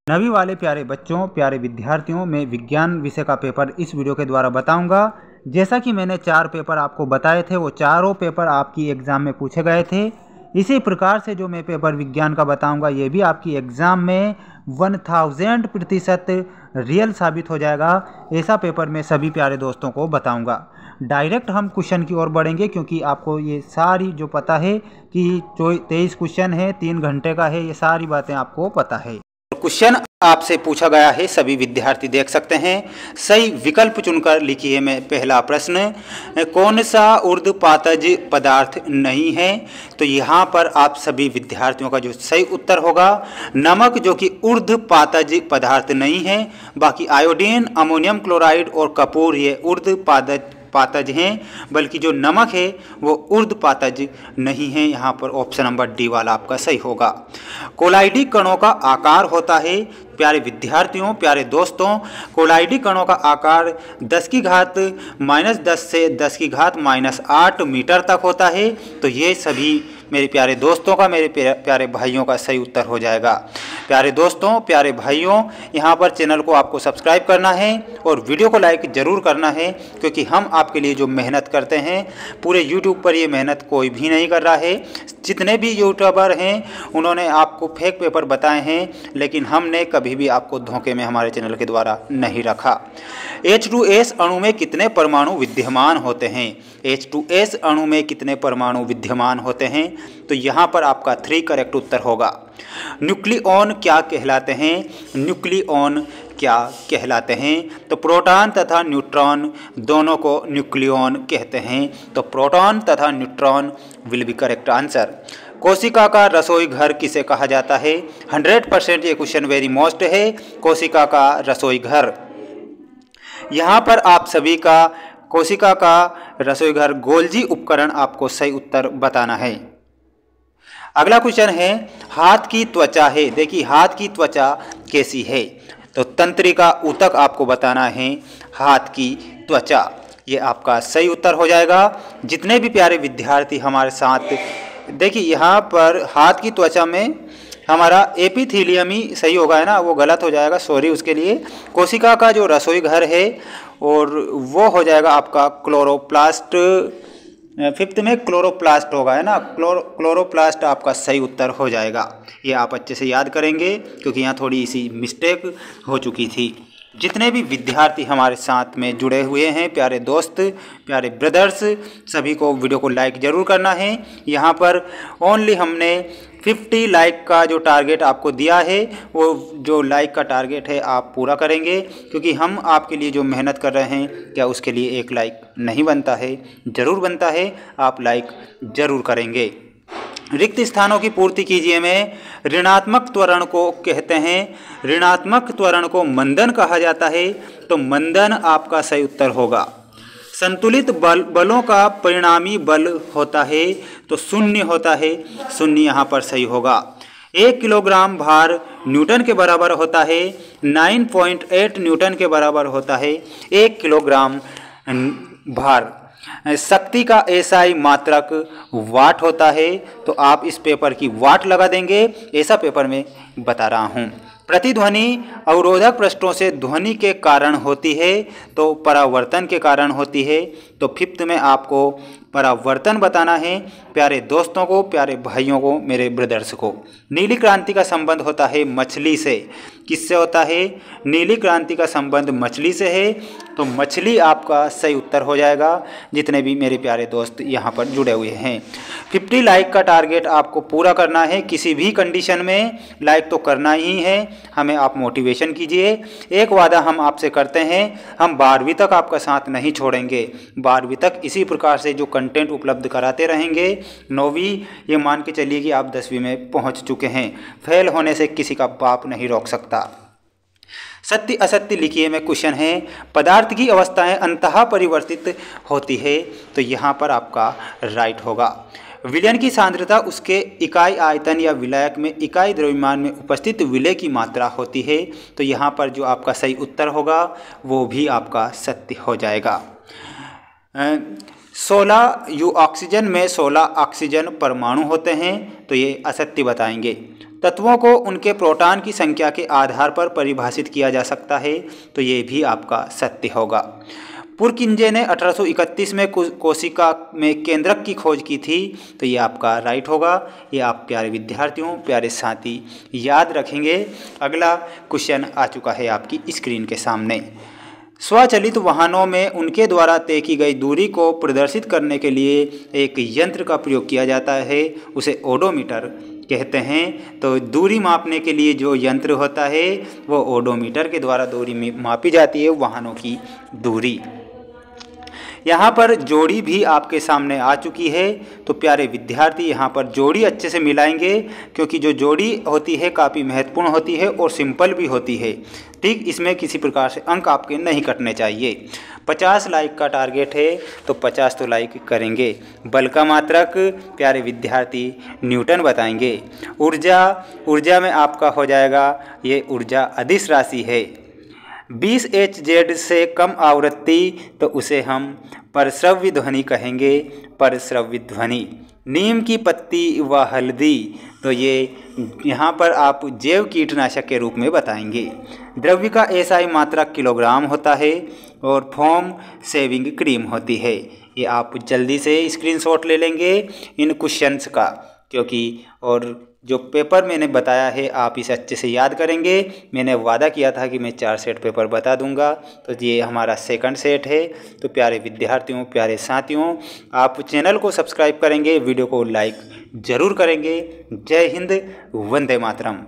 नवी वाले प्यारे बच्चों, प्यारे विद्यार्थियों, मैं विज्ञान विषय का पेपर इस वीडियो के द्वारा बताऊंगा। जैसा कि मैंने 4 पेपर आपको बताए थे, वो चारों पेपर आपकी एग्ज़ाम में पूछे गए थे। इसी प्रकार से जो मैं पेपर विज्ञान का बताऊंगा, ये भी आपकी एग्ज़ाम में 1000% रियल साबित हो जाएगा। ऐसा पेपर मैं सभी प्यारे दोस्तों को बताऊंगा। डायरेक्ट हम क्वेश्चन की ओर बढ़ेंगे, क्योंकि आपको ये सारी जो पता है कि 23 क्वेश्चन है, 3 घंटे का है, ये सारी बातें आपको पता है। क्वेश्चन आपसे पूछा गया है, सभी विद्यार्थी देख सकते हैं। सही विकल्प चुनकर लिखिए। मैं पहला प्रश्न, कौन सा ऊर्ध्वपातज पदार्थ नहीं है? तो यहाँ पर आप सभी विद्यार्थियों का जो सही उत्तर होगा, नमक, जो कि ऊर्ध्वपातज पदार्थ नहीं है। बाकी आयोडीन, अमोनियम क्लोराइड और कपूर ये ऊर्ध्वपातज हैं, बल्कि जो नमक है वो ऊर्ध्वपातज नहीं है। यहाँ पर ऑप्शन नंबर डी वाला आपका सही होगा। कोलाइडी कणों का आकार होता है, प्यारे विद्यार्थियों, प्यारे दोस्तों, कोलाइडी कणों का आकार 10⁻⁻10 से 10⁻⁻8 मीटर तक होता है। तो ये सभी मेरे प्यारे दोस्तों का, मेरे प्यारे भाइयों का सही उत्तर हो जाएगा। प्यारे दोस्तों, प्यारे भाइयों, यहाँ पर चैनल को आपको सब्सक्राइब करना है और वीडियो को लाइक ज़रूर करना है, क्योंकि हम आपके लिए जो मेहनत करते हैं, पूरे यूट्यूब पर ये मेहनत कोई भी नहीं कर रहा है। जितने भी यूट्यूबर हैं उन्होंने आपको फेक पेपर बताए हैं, लेकिन हमने कभी भी आपको धोखे में हमारे चैनल के द्वारा नहीं रखा। H2S अणु में कितने परमाणु विद्यमान होते हैं? H2S अणु में कितने परमाणु विद्यमान होते हैं? तो यहाँ पर आपका 3 करेक्ट उत्तर होगा। न्यूक्लियॉन क्या कहलाते हैं? न्यूक्लियॉन क्या कहलाते हैं? तो प्रोटॉन तथा न्यूट्रॉन दोनों को न्यूक्लियॉन कहते हैं। तो प्रोटॉन तथा neutron will be correct answer. कोशिका का रसोई घर किसे कहा जाता है? 100% ये क्वेश्चन वेरी मोस्ट है। कोशिका का रसोई घर, यहाँ पर आप सभी का कोशिका का रसोई घर गोल्जी उपकरण आपको सही उत्तर बताना है। अगला क्वेश्चन है, हाथ की त्वचा है। देखिए, हाथ की त्वचा कैसी है? तो तंत्रिका ऊतक आपको बताना है। हाथ की त्वचा, ये आपका सही उत्तर हो जाएगा। जितने भी प्यारे विद्यार्थी हमारे साथ, देखिए यहाँ पर हाथ की त्वचा में हमारा एपिथेलियम ही सही होगा, है ना, वो गलत हो जाएगा, सॉरी उसके लिए। कोशिका का जो रसोई घर है और वो हो जाएगा आपका क्लोरोप्लास्ट। 5th में क्लोरोप्लास्ट होगा, है ना, क्लोरोप्लास्ट आपका सही उत्तर हो जाएगा। ये आप अच्छे से याद करेंगे, क्योंकि यहाँ थोड़ी सी मिस्टेक हो चुकी थी। जितने भी विद्यार्थी हमारे साथ में जुड़े हुए हैं, प्यारे दोस्त, प्यारे ब्रदर्स, सभी को वीडियो को लाइक ज़रूर करना है। यहाँ पर ओनली हमने 50 लाइक का जो टारगेट आपको दिया है, वो जो लाइक का टारगेट है आप पूरा करेंगे, क्योंकि हम आपके लिए जो मेहनत कर रहे हैं, क्या उसके लिए एक लाइक नहीं बनता है? ज़रूर बनता है। आप लाइक ज़रूर करेंगे। रिक्त स्थानों की पूर्ति कीजिए में ऋणात्मक त्वरण को कहते हैं। ऋणात्मक त्वरण को मंदन कहा जाता है। तो मंदन आपका सही उत्तर होगा। संतुलित बलों का परिणामी बल होता है, तो शून्य होता है। शून्य यहाँ पर सही होगा। 1 किलोग्राम भार न्यूटन के बराबर होता है। 9.8 न्यूटन के बराबर होता है 1 किलोग्राम भार। शक्ति का एसआई मात्रक वाट होता है। तो आप इस पेपर की वाट लगा देंगे, ऐसा पेपर में बता रहा हूँ। प्रतिध्वनि अवरोधक पृष्ठों से ध्वनि के कारण होती है, तो परावर्तन के कारण होती है। तो 5th में आपको परावर्तन बताना है। प्यारे दोस्तों को, प्यारे भाइयों को, मेरे ब्रदर्स को, नीली क्रांति का संबंध होता है मछली से। किससे होता है? नीली क्रांति का संबंध मछली से है। तो मछली आपका सही उत्तर हो जाएगा। जितने भी मेरे प्यारे दोस्त यहाँ पर जुड़े हुए हैं, 50 लाइक का टारगेट आपको पूरा करना है। किसी भी कंडीशन में लाइक तो करना ही है। हमें आप मोटिवेशन कीजिए। एक वादा हम आपसे करते हैं, हम 12वीं तक आपका साथ नहीं छोड़ेंगे। 12वीं तक इसी प्रकार से जो कंटेंट उपलब्ध कराते रहेंगे। 9वीं ये मान के चलिए कि आप 10वीं में पहुंच चुके हैं। फेल होने से किसी का बाप नहीं रोक सकता। सत्य असत्य लिखिए में क्वेश्चन है, पदार्थ की अवस्थाएं अंततः परिवर्तित होती है। तो यहाँ पर आपका राइट होगा। विलयन की सांद्रता उसके इकाई आयतन या विलायक में इकाई द्रव्यमान में उपस्थित विलय की मात्रा होती है। तो यहाँ पर जो आपका सही उत्तर होगा वो भी आपका सत्य हो जाएगा। 16 ऑक्सीजन में 16 ऑक्सीजन परमाणु होते हैं। तो ये असत्य बताएंगे। तत्वों को उनके प्रोटॉन की संख्या के आधार पर परिभाषित किया जा सकता है, तो ये भी आपका सत्य होगा। पुरकिंजे ने 1831 में कोशिका में केंद्रक की खोज की थी, तो ये आपका राइट होगा। ये आप प्यारे विद्यार्थियों, प्यारे साथी याद रखेंगे। अगला क्वेश्चन आ चुका है आपकी स्क्रीन के सामने। स्वचालित वाहनों में उनके द्वारा तय की गई दूरी को प्रदर्शित करने के लिए एक यंत्र का प्रयोग किया जाता है, उसे ओडोमीटर कहते हैं। तो दूरी मापने के लिए जो यंत्र होता है वो ओडोमीटर के द्वारा दूरी मापी जाती है, वाहनों की दूरी। यहाँ पर जोड़ी भी आपके सामने आ चुकी है, तो प्यारे विद्यार्थी यहाँ पर जोड़ी अच्छे से मिलाएंगे, क्योंकि जो जोड़ी होती है काफ़ी महत्वपूर्ण होती है और सिंपल भी होती है। ठीक, इसमें किसी प्रकार से अंक आपके नहीं कटने चाहिए। 50 लाइक का टारगेट है, तो 50 तो लाइक करेंगे। बल का मात्रक प्यारे विद्यार्थी न्यूटन बताएंगे। ऊर्जा में आपका हो जाएगा, ये ऊर्जा अदिश राशि है। 20 Hz से कम आवृत्ति, तो उसे हम परश्रव्य ध्वनि कहेंगे, परश्रव्य ध्वनि। नीम की पत्ती व हल्दी, तो ये यहाँ पर आप जैव कीटनाशक के रूप में बताएंगे। द्रव्य का एसआई मात्रा किलोग्राम होता है और फोम शेविंग क्रीम होती है। ये आप जल्दी से स्क्रीनशॉट ले लेंगे इन क्वेश्चंस का, क्योंकि और जो पेपर मैंने बताया है आप इसे अच्छे से याद करेंगे। मैंने वादा किया था कि मैं 4 सेट पेपर बता दूंगा, तो ये हमारा सेकंड सेट है। तो प्यारे विद्यार्थियों, प्यारे साथियों, आप चैनल को सब्सक्राइब करेंगे, वीडियो को लाइक ज़रूर करेंगे। जय हिंद, वंदे मातरम।